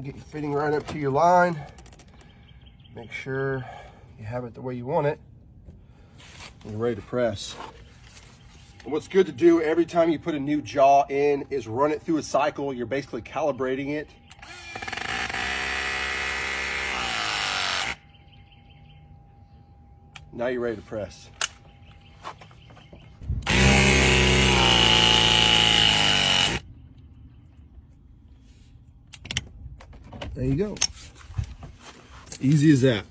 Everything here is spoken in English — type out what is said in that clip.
Get your fitting right up to your line. Make sure you have it the way you want it. You're ready to press. And what's good to do every time you put a new jaw in is run it through a cycle. You're basically calibrating it. Now you're ready to press. There you go. Easy as that.